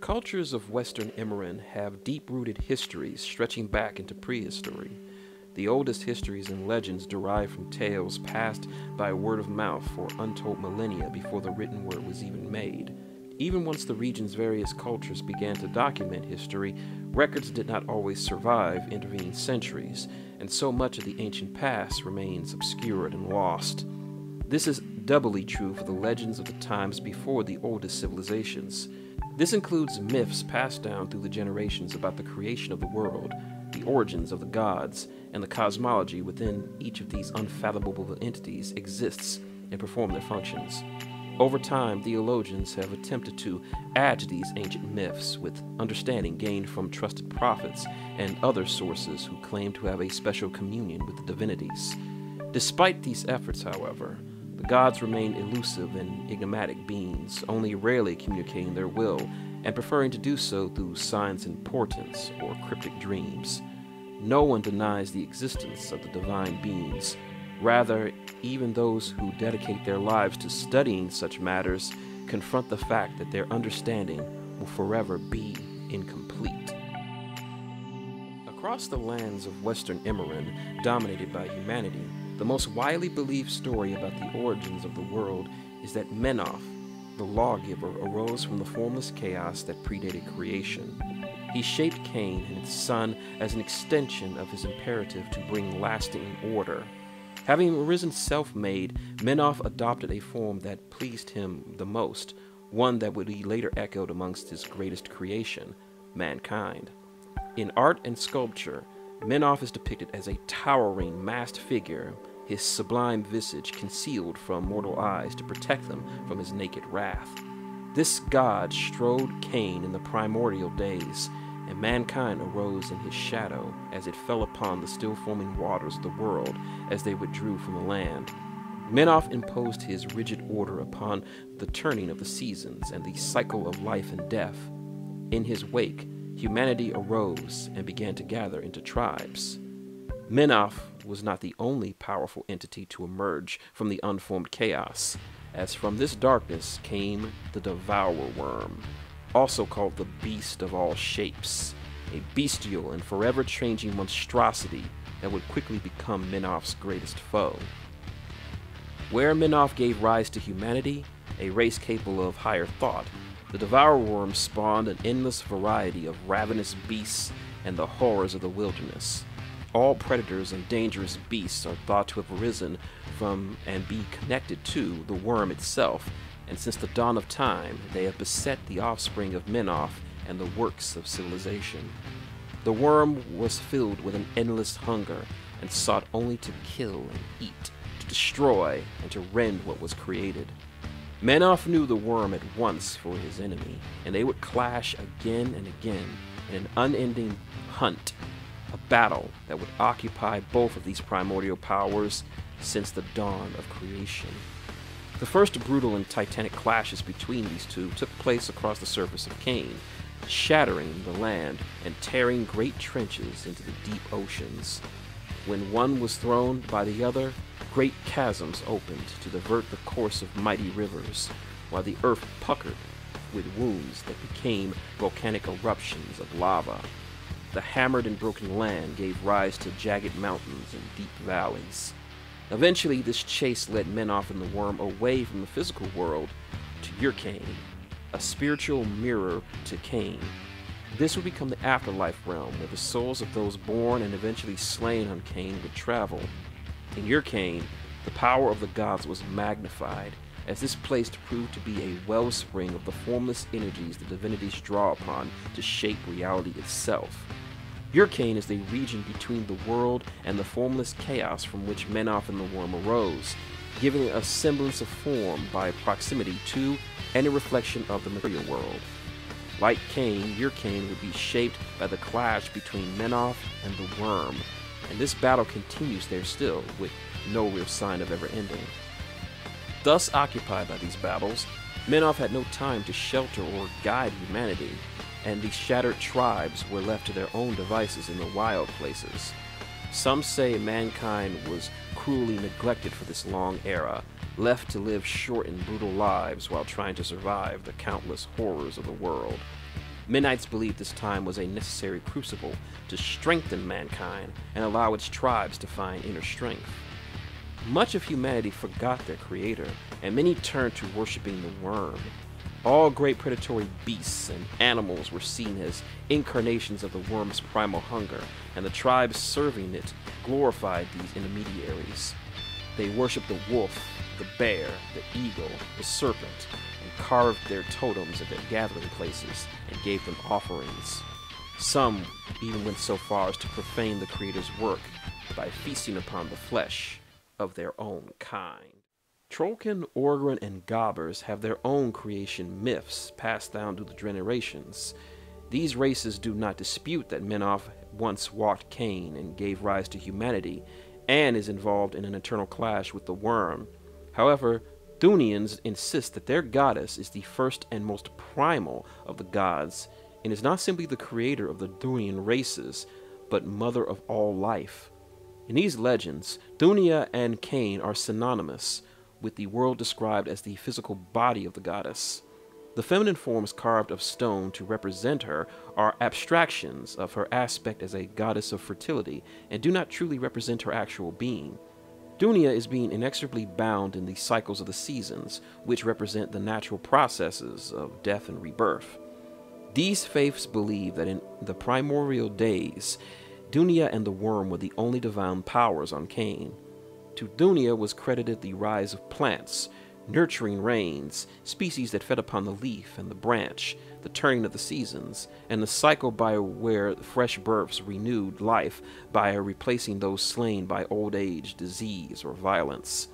cultures of Western Immoren have deep-rooted histories stretching back into prehistory. The oldest histories and legends derive from tales passed by word of mouth for untold millennia before the written word was even made. Even once the region's various cultures began to document history, records did not always survive intervening centuries, and so much of the ancient past remains obscured and lost. This is doubly true for the legends of the times before the oldest civilizations. This includes myths passed down through the generations about the creation of the world, the origins of the gods, and the cosmology within each of these unfathomable entities exists and perform their functions. Over time, theologians have attempted to add to these ancient myths with understanding gained from trusted prophets and other sources who claim to have a special communion with the divinities. Despite these efforts, however, the gods remain elusive and enigmatic beings, only rarely communicating their will and preferring to do so through signs and portents or cryptic dreams. No one denies the existence of the divine beings. Rather, even those who dedicate their lives to studying such matters confront the fact that their understanding will forever be incomplete. Across the lands of Western Immoren, dominated by humanity, the most widely believed story about the origins of the world is that Menoth, the lawgiver, arose from the formless chaos that predated creation. He shaped Caen and its son as an extension of his imperative to bring lasting order. Having arisen self-made, Menoth adopted a form that pleased him the most, one that would be later echoed amongst his greatest creation, mankind. In art and sculpture, Menoth is depicted as a towering, masked figure, his sublime visage concealed from mortal eyes to protect them from his naked wrath. This god strode Caen in the primordial days, and mankind arose in his shadow as it fell upon the still-forming waters of the world as they withdrew from the land. Menoth imposed his rigid order upon the turning of the seasons and the cycle of life and death. In his wake, humanity arose and began to gather into tribes. Menoth was not the only powerful entity to emerge from the unformed chaos, as from this darkness came the Devourer Worm, also called the Beast of All Shapes, a bestial and forever changing monstrosity that would quickly become Menoth's greatest foe. Where Menoth gave rise to humanity, a race capable of higher thought, the Devourer Worm spawned an endless variety of ravenous beasts and the horrors of the wilderness. All predators and dangerous beasts are thought to have arisen from and be connected to the worm itself, and since the dawn of time, they have beset the offspring of Menoth and the works of civilization. The worm was filled with an endless hunger and sought only to kill and eat, to destroy and to rend what was created. Menoth knew the worm at once for his enemy, and they would clash again and again in an unending hunt, a battle that would occupy both of these primordial powers since the dawn of creation. The first brutal and titanic clashes between these two took place across the surface of Caen, shattering the land and tearing great trenches into the deep oceans. When one was thrown by the other, great chasms opened to divert the course of mighty rivers, while the earth puckered with wounds that became volcanic eruptions of lava. The hammered and broken land gave rise to jagged mountains and deep valleys. Eventually, this chase led Menoth and the worm away from the physical world to Caen, a spiritual mirror to Cain. This would become the Afterlife realm, where the souls of those born and eventually slain on Cain would travel. In Caen, the power of the gods was magnified, as this place proved to be a wellspring of the formless energies the divinities draw upon to shape reality itself. Caen is the region between the world and the formless chaos from which Menoth and the worm arose, giving it a semblance of form by proximity to and a reflection of the material world. Like Cain, Caen would be shaped by the clash between Menoth and the worm, and this battle continues there still, with no real sign of ever ending. Thus occupied by these battles, Menoth had no time to shelter or guide humanity, and these shattered tribes were left to their own devices in the wild places. Some say mankind was cruelly neglected for this long era, left to live short and brutal lives while trying to survive the countless horrors of the world. Mennonites believed this time was a necessary crucible to strengthen mankind and allow its tribes to find inner strength. Much of humanity forgot their creator, and many turned to worshiping the worm. All great predatory beasts and animals were seen as incarnations of the worm's primal hunger, and the tribes serving it glorified these intermediaries. They worshipped the wolf, the bear, the eagle, the serpent, and carved their totems at their gathering places and gave them offerings. Some even went so far as to profane the Creator's work by feasting upon the flesh of their own kind. Trollkin, Orgren, and Gobbers have their own creation myths passed down through the generations. These races do not dispute that Menoth once walked Caen and gave rise to humanity, and is involved in an eternal clash with the worm. However, Thunians insist that their goddess is the first and most primal of the gods, and is not simply the creator of the Thunian races, but mother of all life. In these legends, Thunia and Caen are synonymous, with the world described as the physical body of the goddess. The feminine forms carved of stone to represent her are abstractions of her aspect as a goddess of fertility, and do not truly represent her actual being. Thunia is being inexorably bound in the cycles of the seasons, which represent the natural processes of death and rebirth. These faiths believe that in the primordial days, Thunia and the worm were the only divine powers on Caen. To Thunia was credited the rise of plants, nurturing rains, species that fed upon the leaf and the branch, the turning of the seasons, and the cycle by where fresh births renewed life by replacing those slain by old age, disease, or violence.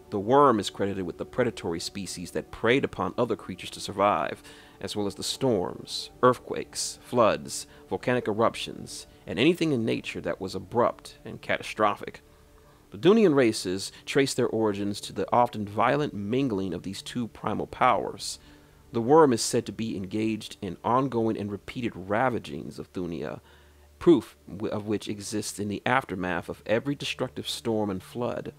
The worm is credited with the predatory species that preyed upon other creatures to survive, as well as the storms, earthquakes, floods, volcanic eruptions, and anything in nature that was abrupt and catastrophic. The Thunian races trace their origins to the often violent mingling of these two primal powers. The worm is said to be engaged in ongoing and repeated ravagings of Thunia, proof of which exists in the aftermath of every destructive storm and flood.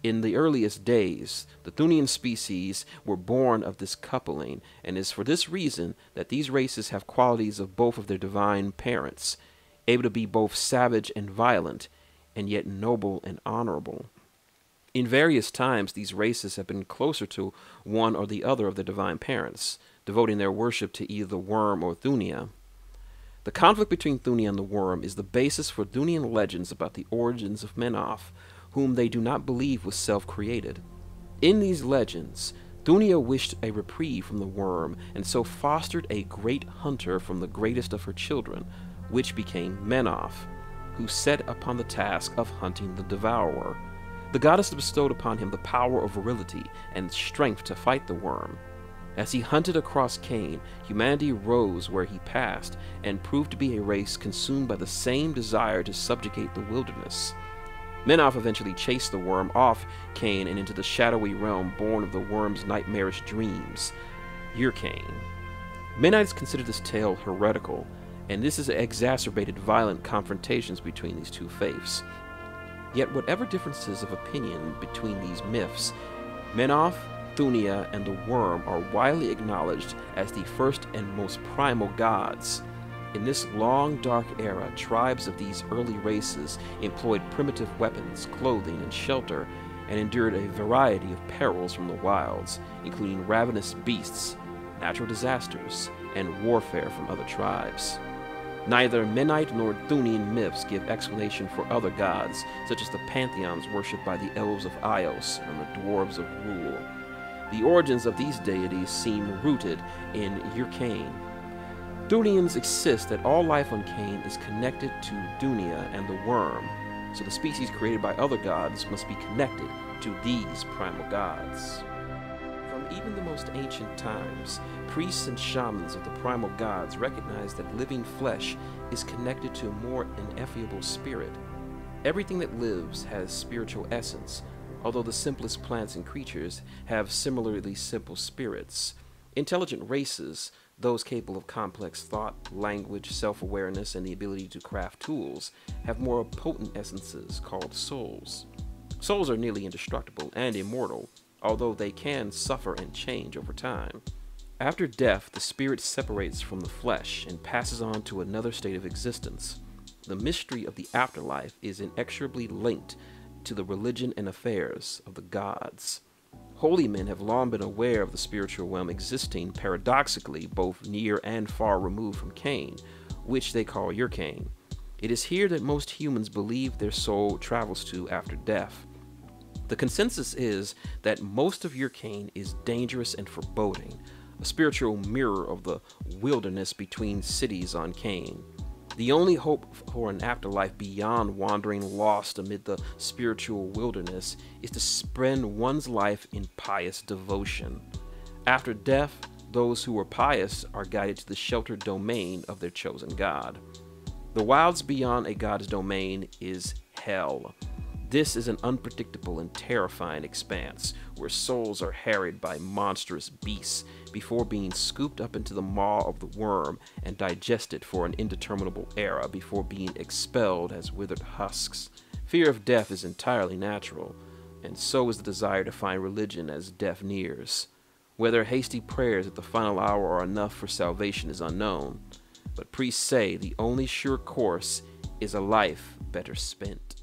In the earliest days, the Thunian species were born of this coupling, and it is for this reason that these races have qualities of both of their divine parents, able to be both savage and violent, and yet noble and honorable. In various times, these races have been closer to one or the other of their divine parents, devoting their worship to either the worm or Thunia. The conflict between Thunia and the worm is the basis for Thunian legends about the origins of Menoth, whom they do not believe was self-created. In these legends, Thunia wished a reprieve from the worm, and so fostered a great hunter from the greatest of her children, which became Menoth, who set upon the task of hunting the devourer. The goddess bestowed upon him the power of virility and strength to fight the worm. As he hunted across Caen, humanity rose where he passed, and proved to be a race consumed by the same desire to subjugate the wilderness. Menoth eventually chased the worm off Caen and into the shadowy realm born of the worm's nightmarish dreams, Caen. Mennonites consider this tale heretical, and this has exacerbated violent confrontations between these two faiths. Yet whatever differences of opinion between these myths, Menoth, Thunia, and the worm are widely acknowledged as the first and most primal gods. In this long, dark era, tribes of these early races employed primitive weapons, clothing, and shelter, and endured a variety of perils from the wilds, including ravenous beasts, natural disasters, and warfare from other tribes. Neither Mennonite nor Thunian myths give explanation for other gods, such as the pantheons worshipped by the elves of Ios and the dwarves of Rule. The origins of these deities seem rooted in Caen. Thunians insist that all life on Caen is connected to Thunia and the worm, so the species created by other gods must be connected to these primal gods. From even the most ancient times, priests and shamans of the primal gods recognize that living flesh is connected to a more ineffable spirit. Everything that lives has spiritual essence, although the simplest plants and creatures have similarly simple spirits. Intelligent races, those capable of complex thought, language, self-awareness, and the ability to craft tools, have more potent essences called souls. Souls are nearly indestructible and immortal, although they can suffer and change over time. After death, the spirit separates from the flesh and passes on to another state of existence. The mystery of the afterlife is inexorably linked to the religion and affairs of the gods. Holy men have long been aware of the spiritual realm existing paradoxically both near and far removed from Caen, which they call your Caen. It is here that most humans believe their soul travels to after death. The consensus is that most of your Caen is dangerous and foreboding, a spiritual mirror of the wilderness between cities on Caen. The only hope for an afterlife beyond wandering lost amid the spiritual wilderness is to spend one's life in pious devotion. After death, those who are pious are guided to the sheltered domain of their chosen god. The wilds beyond a god's domain is hell. This is an unpredictable and terrifying expanse where souls are harried by monstrous beasts before being scooped up into the maw of the worm and digested for an indeterminable era before being expelled as withered husks. Fear of death is entirely natural, and so is the desire to find religion as death nears. Whether hasty prayers at the final hour are enough for salvation is unknown, but priests say the only sure course is a life better spent.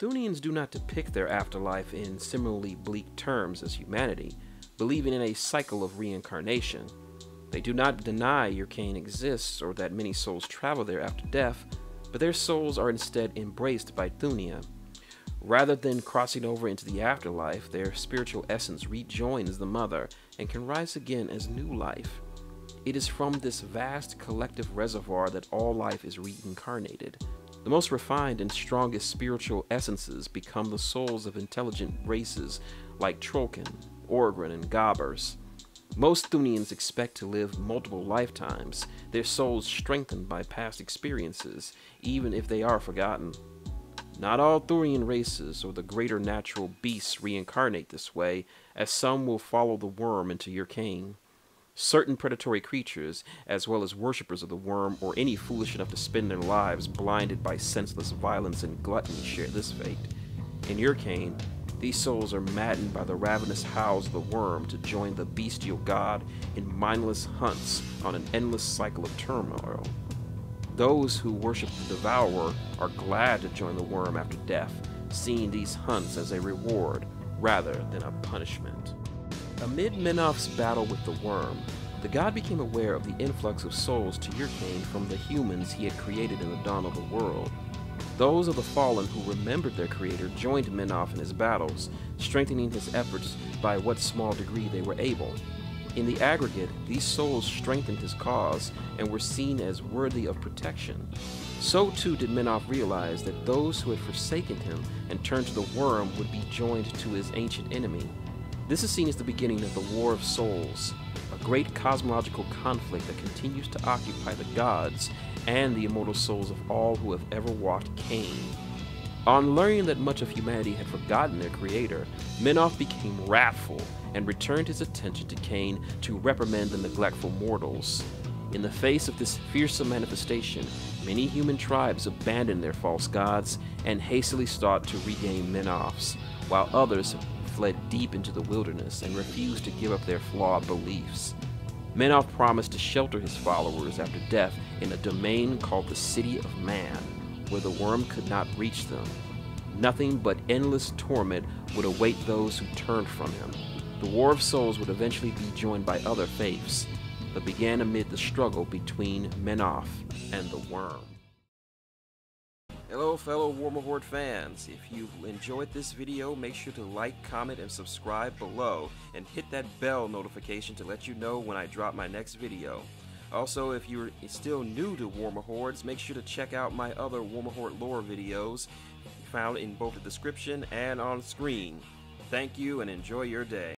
Thunians do not depict their afterlife in similarly bleak terms as humanity, believing in a cycle of reincarnation. They do not deny your Caen exists or that many souls travel there after death, but their souls are instead embraced by Thunia. Rather than crossing over into the afterlife, their spiritual essence rejoins the mother and can rise again as new life. It is from this vast collective reservoir that all life is reincarnated. The most refined and strongest spiritual essences become the souls of intelligent races like Trollkin, Orgrin, and Gobbers. Most Thunians expect to live multiple lifetimes, their souls strengthened by past experiences, even if they are forgotten. Not all Thurian races or the greater natural beasts reincarnate this way, as some will follow the worm into your Caen. Certain predatory creatures, as well as worshippers of the worm or any foolish enough to spend their lives blinded by senseless violence and gluttony, share this fate. In your Caen, these souls are maddened by the ravenous howls of the worm to join the bestial god in mindless hunts on an endless cycle of turmoil. Those who worship the devourer are glad to join the worm after death, seeing these hunts as a reward rather than a punishment. Amid Menoph's battle with the worm, the god became aware of the influx of souls to your Caen from the humans he had created in the dawn of the world. Those of the fallen who remembered their creator joined Menoph in his battles, strengthening his efforts by what small degree they were able. In the aggregate, these souls strengthened his cause and were seen as worthy of protection. So too did Menoph realize that those who had forsaken him and turned to the worm would be joined to his ancient enemy. This is seen as the beginning of the War of Souls, a great cosmological conflict that continues to occupy the gods and the immortal souls of all who have ever walked Caen. On learning that much of humanity had forgotten their creator, Menoph became wrathful and returned his attention to Caen to reprimand the neglectful mortals. In the face of this fearsome manifestation, many human tribes abandoned their false gods and hastily sought to regain Menoph's, while others fled deep into the wilderness and refused to give up their flawed beliefs. Menoph promised to shelter his followers after death in a domain called the City of Man, where the worm could not reach them. Nothing but endless torment would await those who turned from him. The War of Souls would eventually be joined by other faiths, but began amid the struggle between Menoph and the worm. Hello fellow Warmer Horde fans, if you've enjoyed this video, make sure to like, comment, and subscribe below, and hit that bell notification to let you know when I drop my next video. Also, if you're still new to Warmer Hordes, make sure to check out my other Warmer Horde lore videos found in both the description and on screen. Thank you and enjoy your day.